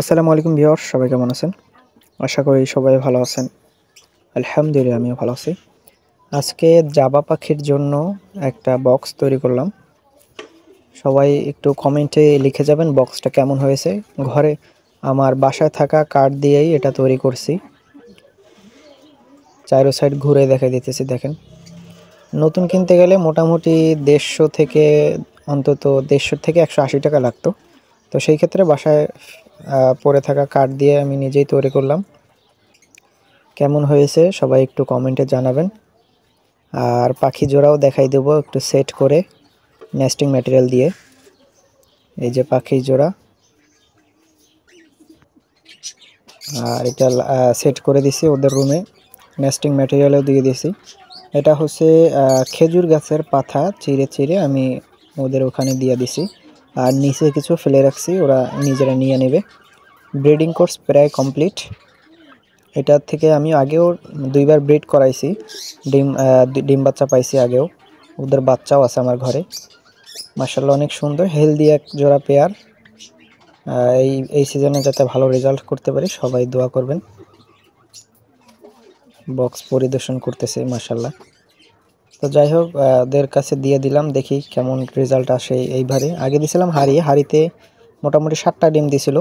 আসসালামু আলাইকুম ভিউয়ার্স, সবাই কেমন আছেন? আশা করি সবাই ভালো আছেন। আলহামদুলিল্লাহ আমিও ভালো আছি। আজকে জাবা পাখির জন্য একটা বক্স তৈরি করলাম। সবাই একটু কমেন্টে লিখে যাবেন বক্সটা কেমন হয়েছে। ঘরে আমার বাসায় থাকা কাঠ দিয়েই এটা তৈরি করছি। চারো সাইড ঘুরে দেখাই দিতেছি দেখেন। নতুন কিনতে গেলে মোটামুটি 150 থেকে অন্তত 150 থেকে 180 টাকা লাগতো। তো সেই ক্ষেত্রে বাসায় পড়ে থাকা কাঠ দিয়ে আমি নিজেই তৈরি করলাম। কেমন হয়েছে সবাই একটু কমেন্টে জানাবেন। আর পাখি জোড়াও দেখাই দেব একটু সেট করে নেস্টিং ম্যাটেরিয়াল দিয়ে। এই যে পাখি জোড়া, আর এটা সেট করে দিছি ওদের রুমে, নেস্টিং ম্যাটেরিয়ালও দিয়ে দিছি। এটা হচ্ছে খেজুর গাছের পাতা চিড়ে চিড়ে আমি ওদের ওখানে দিয়ে দিছি, আর নিচে কিছু ফেলে রাখছি, ওরা নিজেরা নিয়ে নেবে। ব্রিডিং কোর্স প্রায় কমপ্লিট। এটার থেকে আমি আগেও 2বার ব্রিড করাইছি, ডিম বাচ্চা পাইছি আগেও। ওদের বাচ্চাও আছে আমার ঘরে। মাশাআল্লাহ অনেক সুন্দর হেলদি এক জোড়া পেয়ার। এই সিজনে যাতে ভালো রেজাল্ট করতে পারি সবাই দোয়া করবেন। বক্স পরিদর্শন করতেছে মাশাআল্লাহ। তো যাই হোক, ওদের কাছে দিয়ে দিলাম, দেখি কেমন রেজাল্ট আসে। এইবারে আগে দিছিলাম হাড়িতে মোটামুটি 7টা ডিম দিছিল।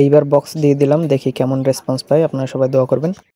এইবার বক্স দিয়ে দিলাম, দেখি কেমন রেসপন্স পাই। আপনারা সবাই দোয়া করবেন।